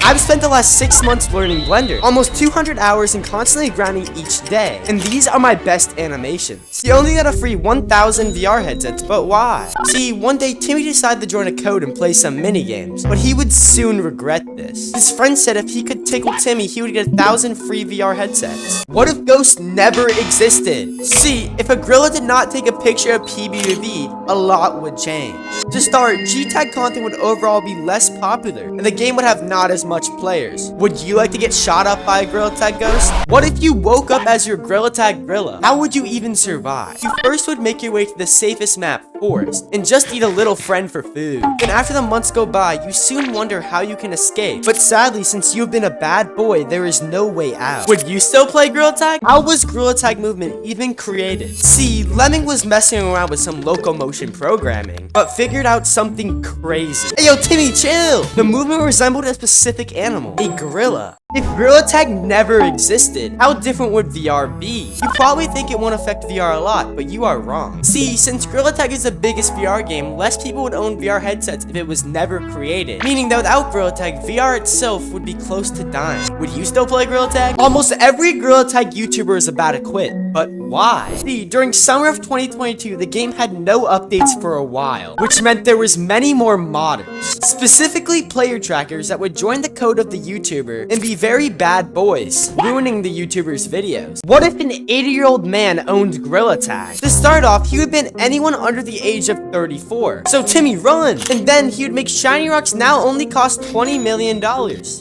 I've spent the last 6 months learning Blender, almost 200 hours and constantly grinding each day, and these are my best animations. You only got a free 1,000 VR headsets, but why? See, one day Timmy decided to join a code and play some mini games, but he would soon regret this. His friend said if he could tickle Timmy, he would get 1,000 free VR headsets. What if ghosts never existed? See, if a gorilla did not take a picture of PBV, a lot would change. To start, gtag content would overall be less popular, and the game would have not as much players. Would you like to get shot up by a gorilla tag ghost? What if you woke up as your gorilla tag gorilla? How would you even survive? You first would make your way to the safest map, Forest, and just eat a little friend for food. Then after the months go by, you soon wonder how you can escape. But sadly, since you've been a bad boy, there is no way out. Would you still play gorilla tag? How was gorilla tag movement even created? See, Lemming was messing around with some locomotion programming, but figured out something crazy. Hey yo, Timmy, chill! The movement resembled a specific animal, a gorilla. If gorilla tag never existed, how different would VR be? You probably think it won't affect VR a lot, but you are wrong. See, since gorilla tag is the biggest VR game, less people would own VR headsets if it was never created. Meaning that without gorilla tag, VR itself would be close to dying. Would you still play gorilla tag? Almost every gorilla tag YouTuber is about to quit, but why? See, during summer of 2022, the game had no updates for a while, which meant there was many more modders, specifically player trackers that would join the code of the YouTuber and be very bad boys, ruining the YouTuber's videos. What if an 80-year-old man owned gorilla tag? To start off, he would ban anyone under the age of 34. So Timmy, run! And then he would make shiny rocks now only cost $20 million.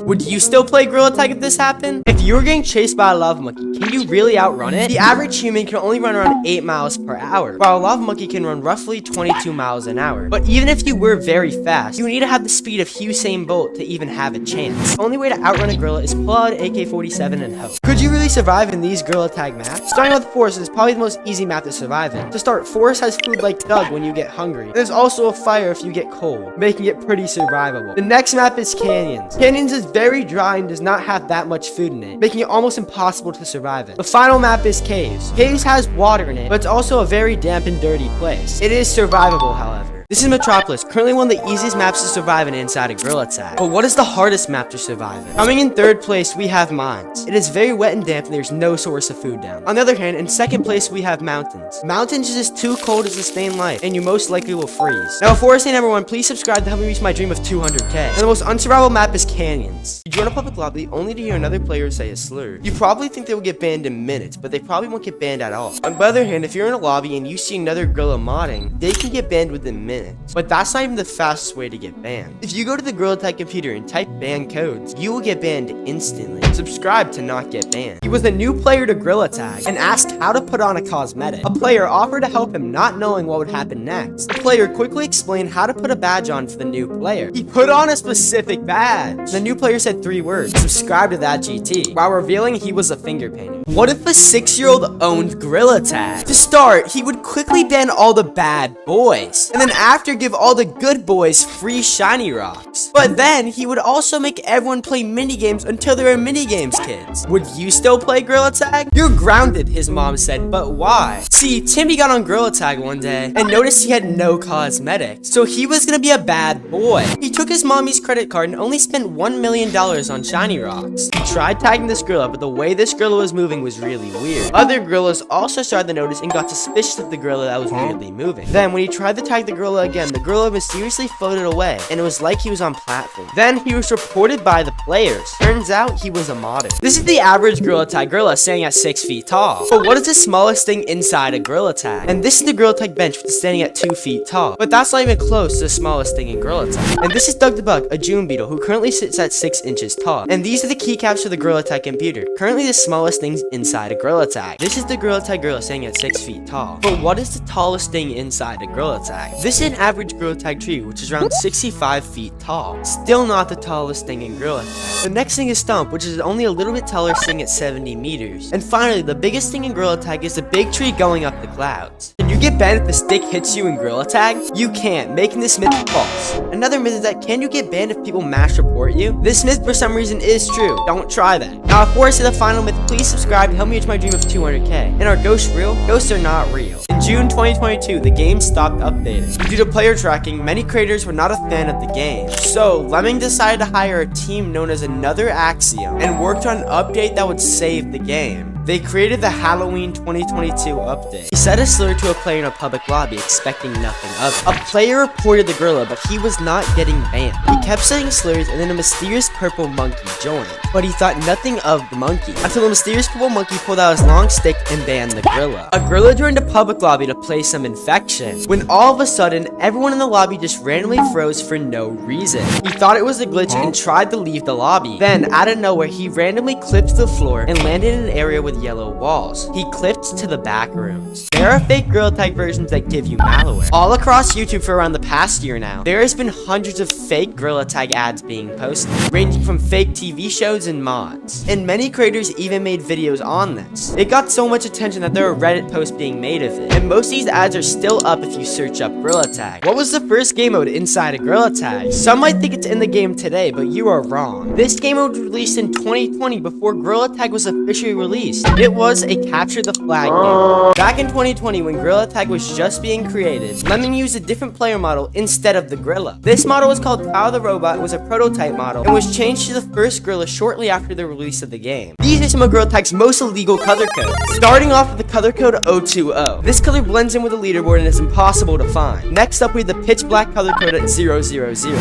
Would you still play gorilla tag if this happened? If you were getting chased by a lava monkey, can you really outrun it? The average human can only run around 8 miles per hour, while a lava monkey can run roughly 22 miles an hour. But even if you were very fast, you would need to have the speed of Usain Bolt to even have a chance. The only way to outrun a gorilla is pull out an AK-47 and hope. Could you really survive in these gorilla tag maps? Starting with Forest is probably the most easy map to survive in. To start, Forest has food like Doug when you get hungry. There's also a fire if you get cold, making it pretty survivable. The next map is Canyons. Canyons is very dry and does not have that much food in it, making it almost impossible to survive in. The final map is Caves. Caves has water in it, but it's also a very damp and dirty place. It is survivable, however. This is Metropolis, currently one of the easiest maps to survive in inside a gorilla tag. But what is the hardest map to survive in? Coming in third place, we have Mines. It is very wet and damp and there's no source of food down. On the other hand, in second place, we have Mountains. Mountains is just too cold to sustain life, and you most likely will freeze. Now, before I say number 1, please subscribe to help me reach my dream of 200k. And the most unsurvivable map is Canyons. You join a public lobby only to hear another player say a slur. You probably think they will get banned in minutes, but they probably won't get banned at all. On the other hand, if you're in a lobby and you see another gorilla modding, they can get banned within minutes. But that's not even the fastest way to get banned. If you go to the gorilla tag computer and type ban codes, you will get banned instantly. Subscribe to not get banned. He was a new player to gorilla tag and asked how to put on a cosmetic. A player offered to help him, not knowing what would happen next. The player quickly explained how to put a badge on for the new player. He put on a specific badge. The new player said 3 words: subscribe to that GT, while revealing he was a finger painter. What if a 6-year-old owned gorilla tag? To start, he would quickly ban all the bad boys, and then after give all the good boys free shiny rocks. But then he would also make everyone play minigames until they were minigames kids. Would you still play gorilla tag? You're grounded, his mom said, but why? See, Timmy got on gorilla tag one day and noticed he had no cosmetics, so he was gonna be a bad boy. He took his mommy's credit card and only spent $1 million on shiny rocks. He tried tagging this gorilla, but the way this gorilla was moving was really weird. Other gorillas also started to notice and got suspicious of the gorilla that was weirdly moving. Then when he tried to tag the gorilla again, the gorilla mysteriously floated away, and it was like he was on platform. Then he was reported by the players. Turns out he was a modder. This is the average gorilla tag gorilla standing at 6 feet tall. But what is the smallest thing inside a gorilla tag? And this is the gorilla tag bench, which is standing at 2 feet tall. But that's not even close to the smallest thing in gorilla tag. And this is Doug the Bug, a June beetle, who currently sits at 6 inches tall. And these are the keycaps for the gorilla tag computer. Currently the smallest things inside a gorilla tag. This is the gorilla tag gorilla standing at 6 feet tall. But what is the tallest thing inside a gorilla tag? This is an average gorilla tag tree, which is around 65 feet tall. Still not the tallest thing in gorilla tag. The next thing is Stump, which is only a little bit taller, sitting at 70 meters. And finally, the biggest thing in gorilla tag is the big tree going up the clouds. Can you get banned if the stick hits you in gorilla tag? You can't, making this myth false. Another myth is that can you get banned if people mash report you? This myth for some reason is true. Don't try that. Now before I say the final myth, please subscribe to help me reach my dream of 200k. And are ghosts real? Ghosts are not real. In June 2022, the game stopped updating. Due to player tracking, many creators were not a fan of the game. So, Lemming decided to hire a team known as Another Axiom and worked on an update that would save the game. They created the Halloween 2022 update. He said a slur to a player in a public lobby, expecting nothing of it. A player reported the gorilla, but he was not getting banned. He kept saying slurs, and then a mysterious purple monkey joined. But he thought nothing of the monkey, until the mysterious purple monkey pulled out his long stick and banned the gorilla. A gorilla joined a public lobby to play some infection, when all of a sudden, everyone in the lobby just randomly froze for no reason. He thought it was a glitch and tried to leave the lobby. Then, out of nowhere, he randomly clipped to the floor and landed in an area with yellow walls. He clipped to the back rooms. There are fake gorilla tag versions that give you malware. All across YouTube for around the past year now, there has been hundreds of fake gorilla tag ads being posted, ranging from fake TV shows and mods. And many creators even made videos on this. It got so much attention that there are Reddit posts being made of it. And most of these ads are still up if you search up gorilla tag. What was the first game mode inside a gorilla tag? Some might think it's in the game today, but you are wrong. This game mode was released in 2020 before gorilla tag was officially released. It was a capture the flag game. Back in 2020, when gorilla tag was just being created, Lemming used a different player model instead of the gorilla. This model was called Power the Robot. It was a prototype model and was changed to the first gorilla shortly after the release of the game. These are some of gorilla tag's most illegal color codes. Starting off with the color code 020. This color blends in with the leaderboard and is impossible to find. Next up, we have the pitch black color code at 000.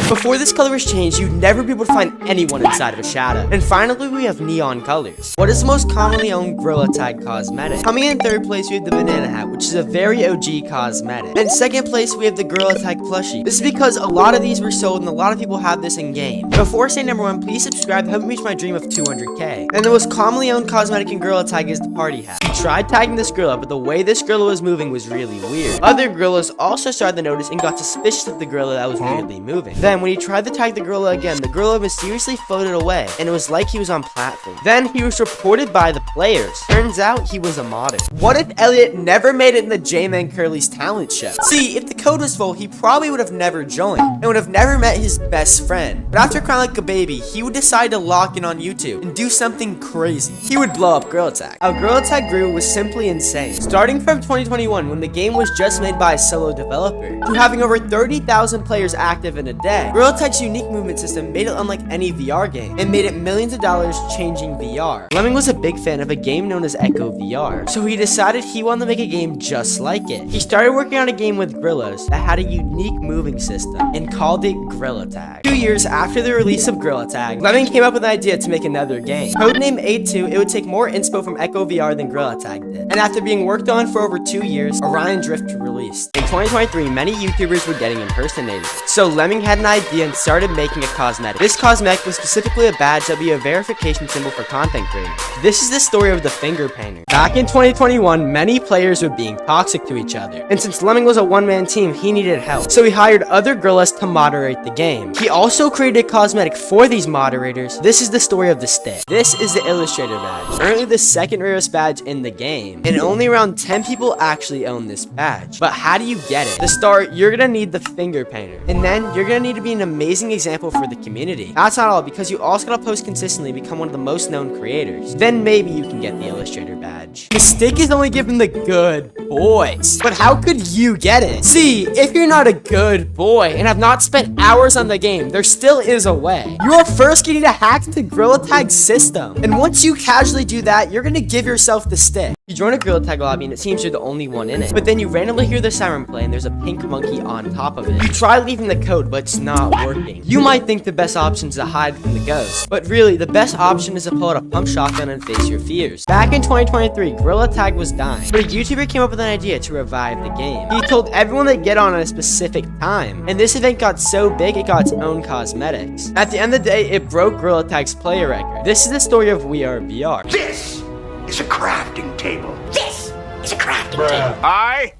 Before this color was changed, you'd never be able to find anyone inside of a shadow. And finally, we have neon colors. What is the most commonly owned gorilla tag cosmetic? Coming in third place, we have the banana hat, which is a very OG cosmetic. In second place, we have the gorilla tag plushie. This is because a lot of these were sold and a lot of people have this in game. Before saying number one, please subscribe to help me reach my dream of 200k. And the most commonly owned cosmetic in gorilla tag is the party hat. He tried tagging this gorilla, but the way this gorilla was moving was really weird. Other gorillas also started to notice and got suspicious of the gorilla that was weirdly moving. Then, when he tried to tag the gorilla again, the gorilla mysteriously floated away, and it was like he was on platform. Then, he was reported by the players. Turns out, he was a modder. What if Elliot never made it in the J-Man Curly's talent show? See, if the code was full, he probably would have never joined, and would have never met his best friend. But after crying like a baby, he would decide to lock in on YouTube and do something crazy. He would blow up gorilla tag. How gorilla tag grew was simply insane. Starting from 2021, when the game was just made by a solo developer, to having over 30,000 players active in a day, gorilla tag's unique movement system made it unlike any VR game, and made it millions of dollars changing VR. Lemming was a big fan of a game known as Echo VR, so he decided he wanted to make a game just like it. He started working on a game with gorillas that had a unique moving system, and called it Gorilla Tag. 2 years after the release of Gorilla Tag, Lemming came up with an idea to make another game. Codenamed A2, it would take more inspo from Echo VR than Gorilla Tag did. And after being worked on for over 2 years, Orion Drift released. In 2023, many YouTubers were getting impersonated. So Lemming had an idea and started making a cosmetic. This cosmetic was specifically a badge that would be a verification symbol for content creators. This is the story of the finger painter. Back in 2021, many players were being toxic to each other. And since Lemming was a one-man team, he needed help. So he hired other gorillas to moderate the game. He also created a cosmetic for these moderators. This is the story of the stick. This is the illustrator badge. Currently the second rarest badge in the game. And only around 10 people actually own this badge. But how do you get it? To start, you're gonna need the finger painter. And then you're gonna need to be an amazing example for the community. That's not all, because you also gotta post consistently, become one of the most known creators. Then maybe you can get the illustrator badge. The stick is only given the good boys. But how could you get it? See, if you're not a good boy and have not spent hours on the game, there still is a way. You are first going to hack the Gorilla Tag system. And once you casually do that, you're gonna give yourself the stick. You join a Gorilla Tag lobby and it seems you're the only one in it. But then you randomly hear the siren play and there's a pink monkey on top of it. You try leaving the code, but it's not working. You might think the best option is to hide from the ghost. But really, the best option is to pull out a pump shotgun and face your fears. Back in 2023, Gorilla Tag was dying. But a YouTuber came up with an idea to revive the game. He told everyone to get on at a specific time. And this event got so big, it got its own cosmetics. At the end of the day, it broke Gorilla Tag's player record. This is the story of We Are VR. This is a crafting table. This is a crafting table. I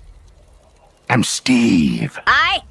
am Steve. I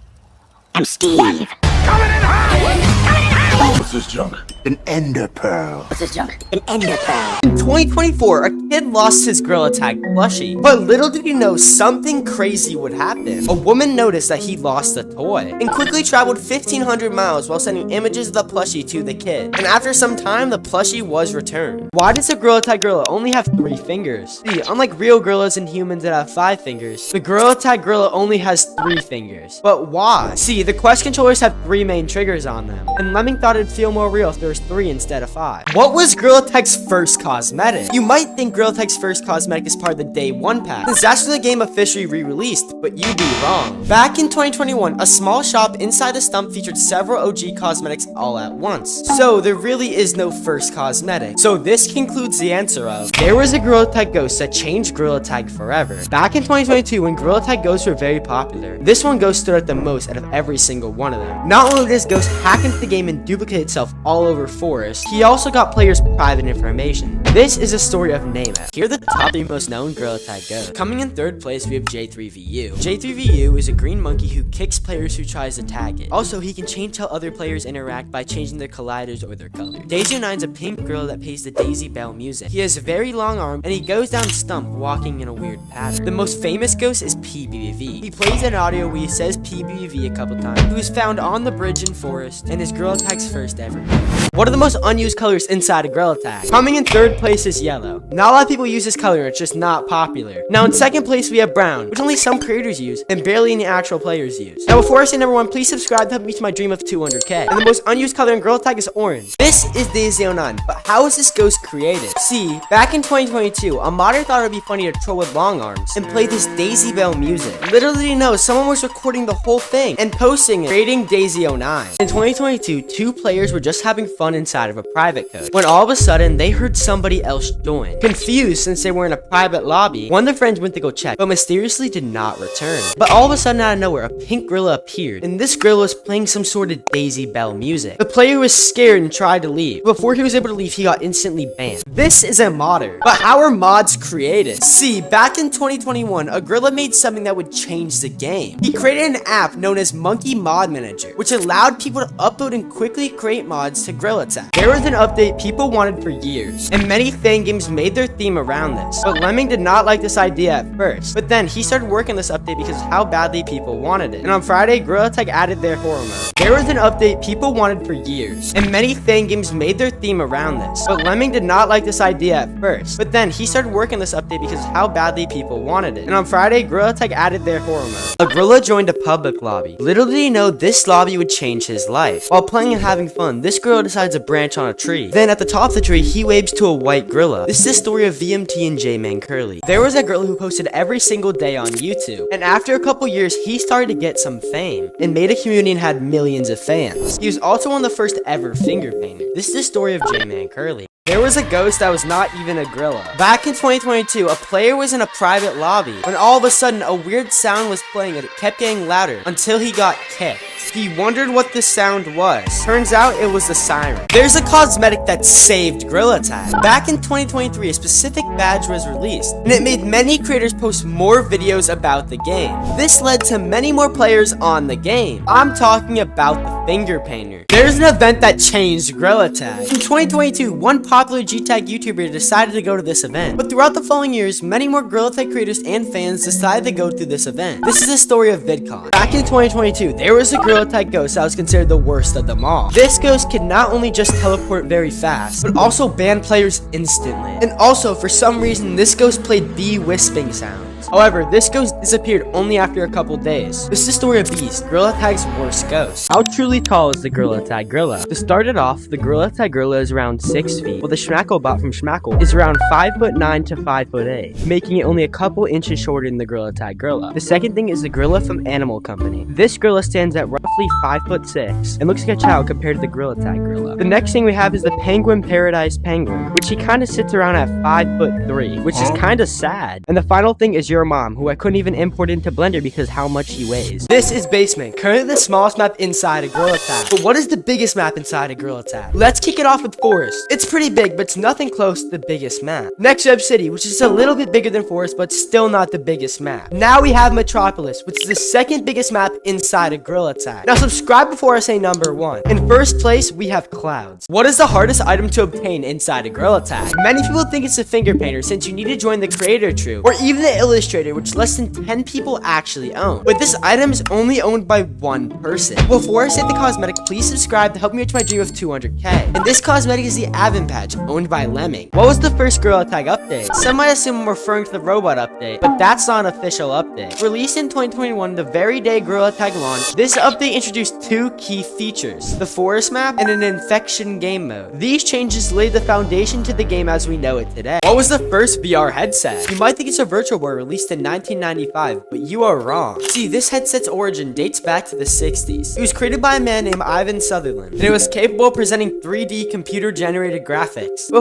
am Steve. Coming in hot! Coming in hot! What's this junk? An ender pearl. What's this junk? An ender pearl. In 2024, a kid lost his Gorilla Tag plushie. But little did he know something crazy would happen. A woman noticed that he lost a toy and quickly traveled 1,500 miles while sending images of the plushie to the kid. And after some time, the plushie was returned. Why does a Gorilla Tag gorilla only have 3 fingers? See, unlike real gorillas and humans that have 5 fingers, the Gorilla Tag gorilla only has 3 fingers. But why? See, the Quest controllers have 3 main triggers on them, and Lemming thought it'd feel more real if there was 3 instead of 5. What was Gorilla Tag's first cosmetic? You might think Gorilla Tag's first cosmetic is part of the Day 1 pack, since that's when the game officially re-released, but you'd be wrong. Back in 2021, a small shop inside the stump featured several OG cosmetics all at once. So there really is no first cosmetic. So this concludes the answer of, there was a Gorilla Tag ghost that changed Gorilla Tag forever. Back in 2022, when Gorilla Tag ghosts were very popular, this one ghost stood out the most out of every single one of them. Not only did this ghost hack into the game and duplicate itself all over Forest, he also got players' private information. This is a story of Name It. Here are the top 3 most known Gorilla Tag ghosts. Coming in 3rd place, we have J3VU. J3VU is a green monkey who kicks players who tries to tag it. Also, he can change how other players interact by changing their colliders or their color. Daisy09 is a pink gorilla that plays the Daisy Bell music. He has a very long arm and he goes down stump walking in a weird pattern. The most famous ghost is PBV. He plays an audio where he says PBV a couple times. He was found on the bridge in Forest and is Gorilla Tag's first ever. What are the most unused colors inside a Gorilla Tag? Coming in 3rd place is yellow. Not a lot of people use this color, it's just not popular. Now in 2nd place we have brown, which only some creators use and barely any actual players use. Now before I say number 1, please subscribe to help me reach my dream of 200k. And the most unused color in Gorilla Tag is orange. This is Daisy09, but how was this ghost created? See, back in 2022, a modder thought it would be funny to troll with long arms and play this Daisy Bell music. Little did he know, someone was recording the whole thing and posting it, creating Daisy09. In 2022, 2 players were just having fun inside of a private code, when all of a sudden they heard somebody else join. Confused since they were in a private lobby, one of their friends went to go check, but mysteriously did not return. But all of a sudden out of nowhere, a pink gorilla appeared, and this gorilla was playing some sort of Daisy Bell music. The player was scared and tried to leave. Before he was able to leave, he got instantly banned. This is a modder. But how are mods created? See, back in 2021, a gorilla made something that would change the game. He created an app known as Monkey Mod Manager, which allowed people to upload and quickly create mods to Gorilla Tag. There was an update people wanted for years, and many fan games made their theme around this. But Lemming did not like this idea at first, but then he started working on this update because of how badly people wanted it. And on Friday, Gorilla Tag added their horror mode. There was an update people wanted for years, and many fan games made their theme around this. But Lemming did not like this idea at first, but then he started working on this update because of how badly people wanted it. And on Friday, Gorilla Tag added their horror mode. A gorilla joined a public lobby. Little did he know this lobby would change his life. While playing and having fun, this gorilla decides to branch on a tree. Then at the top of the tree, he waves to a white gorilla. This is the story of VMT and J-Man Curly. There was a gorilla who posted every single day on YouTube, and after a couple years, he started to get some fame and made a community and had millions of fans. He was also one of the first ever finger painters. This is the story of J-Man Curly. There was a ghost that was not even a gorilla. Back in 2022, a player was in a private lobby when all of a sudden a weird sound was playing and it kept getting louder until he got kicked. He wondered what the sound was. Turns out it was the siren. There's a cosmetic that saved Gorilla Tag. Back in 2023, a specific badge was released, and it made many creators post more videos about the game. This led to many more players on the game. I'm talking about the finger painter. There's an event that changed Gorilla Tag. In 2022, one popular gtag YouTuber decided to go to this event, but throughout the following years, many more Gorilla Tag creators and fans decided to go to this event. This is the story of VidCon. Back in 2022, there was a Gorilla Tag ghost that was considered the worst of them all. This ghost could not only just teleport very fast, but also ban players instantly. And also, for some reason, this ghost played bee wisping sounds. However, this ghost disappeared only after a couple days. This is the story of Beast, Gorilla Tag's worst ghost. How truly tall is the Gorilla Tag gorilla? To start it off, the Gorilla Tag gorilla is around 6 feet, while the Schmacklebot from Schmackle is around 5'9" to 5'8", making it only a couple inches shorter than the Gorilla Tag gorilla. The second thing is the gorilla from Animal Company. This gorilla stands at roughly 5'6" and looks like a child compared to the Gorilla Tag gorilla. The next thing we have is the Penguin Paradise Penguin, which he kind of sits around at 5'3", which is kind of sad. And the final thing is your mom, who I couldn't even been imported into Blender because how much he weighs. This is Basement, currently the smallest map inside a Gorilla Tag. But what is the biggest map inside a Gorilla Tag? Let's kick it off with Forest. It's pretty big, but it's nothing close to the biggest map. Next, Web City, which is a little bit bigger than Forest, but still not the biggest map. Now we have Metropolis, which is the second biggest map inside a Gorilla Tag. Now subscribe before I say number 1. In first place, we have Clouds. What is the hardest item to obtain inside a Gorilla Tag? Many people think it's the finger painter, since you need to join the creator tree, or even the illustrator, which less than 10 people actually own. But this item is only owned by one person. Before I say the cosmetic, please subscribe to help me reach my dream of 200k. And this cosmetic is the Advent Patch, owned by Lemming. What was the first Gorilla Tag update? Some might assume I'm referring to the robot update, but that's not an official update. Released in 2021, the very day Gorilla Tag launched, this update introduced 2 key features: the Forest map and an infection game mode. These changes laid the foundation to the game as we know it today. What was the first VR headset? You might think it's a Virtual Boy released in 1995, but you are wrong. See, this headset's origin dates back to the 60s. It was created by a man named Ivan Sutherland, and it was capable of presenting 3D computer-generated graphics.